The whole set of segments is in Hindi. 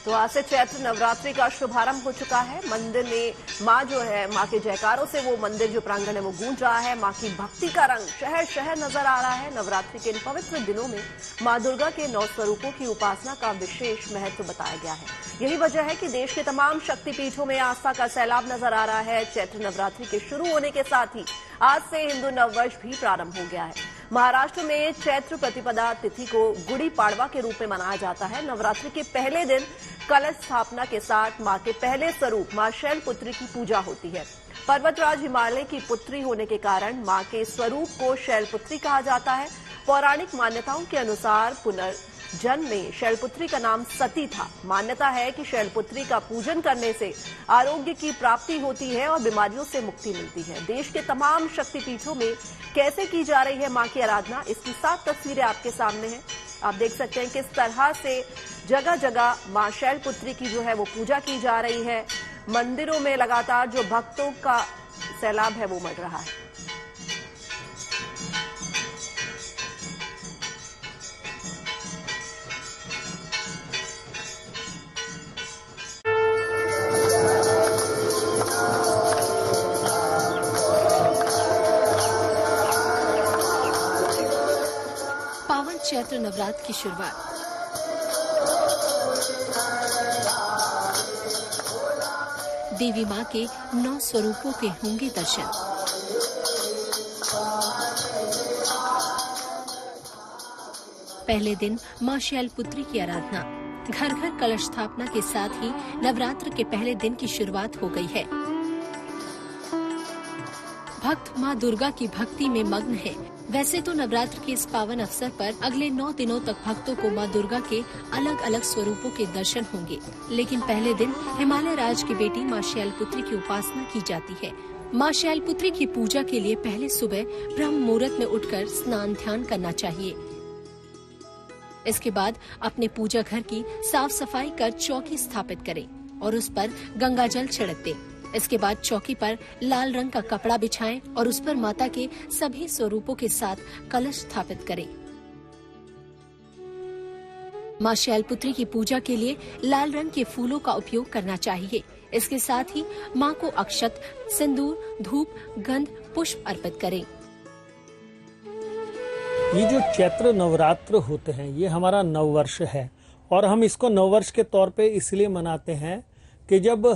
तो आज से चैत्र नवरात्रि का शुभारंभ हो चुका है। मंदिर में मां जो है, मां के जयकारों से वो मंदिर जो प्रांगण है वो गूंज रहा है। मां की भक्ति का रंग शहर शहर नजर आ रहा है। नवरात्रि के इन पवित्र दिनों में मां दुर्गा के 9 स्वरूपों की उपासना का विशेष महत्व बताया गया है। यही वजह है कि देश के तमाम शक्तिपीठों में आस्था का सैलाब नजर आ रहा है। चैत्र नवरात्रि के शुरू होने के साथ ही आज से हिंदू नववर्ष भी प्रारंभ हो गया है। महाराष्ट्र में चैत्र प्रतिपदा तिथि को गुड़ी पाड़वा के रूप में मनाया जाता है। नवरात्रि के पहले दिन कलश स्थापना के साथ मां के पहले स्वरूप मां शैलपुत्री की पूजा होती है। पर्वतराज हिमालय की पुत्री होने के कारण मां के स्वरूप को शैलपुत्री कहा जाता है। पौराणिक मान्यताओं के अनुसार पुनर्जन्म में शैलपुत्री का नाम सती था। मान्यता है कि शैलपुत्री का पूजन करने से आरोग्य की प्राप्ति होती है और बीमारियों से मुक्ति मिलती है। देश के तमाम शक्तिपीठों में कैसे की जा रही है मां की आराधना, इसकी 7 तस्वीरें आपके सामने हैं। आप देख सकते हैं किस तरह से जगह जगह मां शैलपुत्री की जो है वो पूजा की जा रही है। मंदिरों में लगातार जो भक्तों का सैलाब है वो मच रहा है। पावन चैत्र नवरात्र की शुरुआत देवी मां के 9 स्वरूपों के होंगे दर्शन। पहले दिन मां शैलपुत्री की आराधना। घर घर कलश स्थापना के साथ ही नवरात्र के पहले दिन की शुरुआत हो गई है। भक्त मां दुर्गा की भक्ति में मग्न है। वैसे तो नवरात्र के इस पावन अवसर पर अगले 9 दिनों तक भक्तों को मां दुर्गा के अलग अलग स्वरूपों के दर्शन होंगे, लेकिन पहले दिन हिमालय राज की बेटी मां शैलपुत्री की उपासना की जाती है। मां शैलपुत्री की पूजा के लिए पहले सुबह ब्रह्म मुहूर्त में उठकर स्नान ध्यान करना चाहिए। इसके बाद अपने पूजा घर की साफ सफाई कर चौकी स्थापित करें और उस पर गंगा जल छिड़क दें। इसके बाद चौकी पर लाल रंग का कपड़ा बिछाएं और उस पर माता के सभी स्वरूपों के साथ कलश स्थापित करें। मां शैलपुत्री की पूजा के लिए लाल रंग के फूलों का उपयोग करना चाहिए। इसके साथ ही मां को अक्षत, सिंदूर, धूप, गंध, पुष्प अर्पित करें। ये जो चैत्र नवरात्र होते हैं ये हमारा नववर्ष है और हम इसको नववर्ष के तौर पे इसलिए मनाते हैं कि जब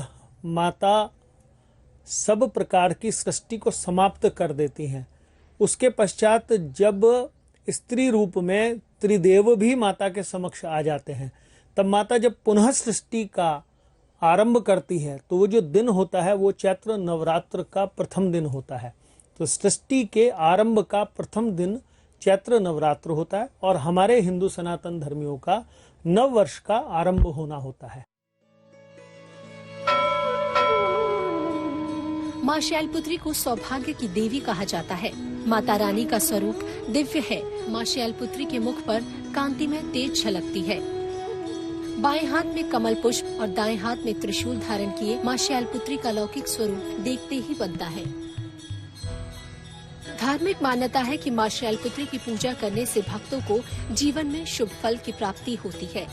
माता सब प्रकार की सृष्टि को समाप्त कर देती हैं, उसके पश्चात जब स्त्री रूप में त्रिदेव भी माता के समक्ष आ जाते हैं, तब माता जब पुनः सृष्टि का आरंभ करती है तो वो जो दिन होता है वो चैत्र नवरात्र का प्रथम दिन होता है। तो सृष्टि के आरंभ का प्रथम दिन चैत्र नवरात्र होता है और हमारे हिंदू सनातन धर्मियों का नववर्ष का आरंभ होना होता है। मां शैलपुत्री को सौभाग्य की देवी कहा जाता है। माता रानी का स्वरूप दिव्य है। मां शैलपुत्री के मुख पर कांति में तेज झलकती है। बाएं हाथ में कमल पुष्प और दाएं हाथ में त्रिशूल धारण किए मां शैलपुत्री का लौकिक स्वरूप देखते ही बनता है। धार्मिक मान्यता है कि मां शैलपुत्री की पूजा करने से भक्तों को जीवन में शुभ फल की प्राप्ति होती है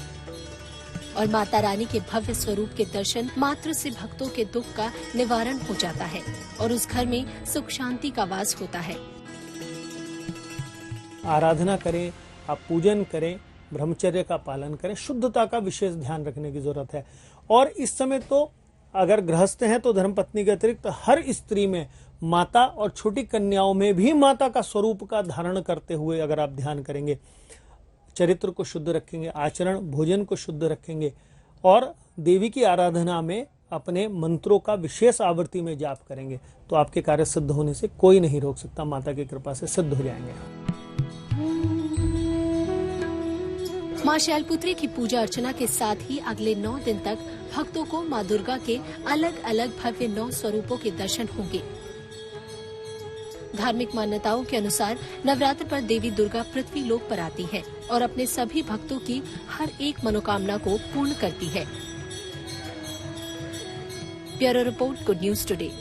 और माता रानी के भव्य स्वरूप के दर्शन मात्र से भक्तों के दुख का निवारण हो जाता है और उस घर में सुख शांति का वास होता है। आराधना करें, आप पूजन करें, ब्रह्मचर्य का पालन करें, शुद्धता का विशेष ध्यान रखने की जरूरत है। और इस समय तो अगर गृहस्थ हैं तो धर्मपत्नी के अतिरिक्त हर स्त्री में माता और छोटी कन्याओं में भी माता का स्वरूप का धारण करते हुए अगर आप ध्यान करेंगे, चरित्र को शुद्ध रखेंगे, आचरण भोजन को शुद्ध रखेंगे और देवी की आराधना में अपने मंत्रों का विशेष आवृत्ति में जाप करेंगे तो आपके कार्य सिद्ध होने से कोई नहीं रोक सकता। माता की कृपा से सिद्ध हो जाएंगे। मां शैलपुत्री की पूजा अर्चना के साथ ही अगले 9 दिन तक भक्तों को मां दुर्गा के अलग अलग भव्य 9 स्वरूपों के दर्शन होंगे। धार्मिक मान्यताओं के अनुसार नवरात्र पर देवी दुर्गा पृथ्वी लोक पर आती है और अपने सभी भक्तों की हर एक मनोकामना को पूर्ण करती है। Bureau report, good news today.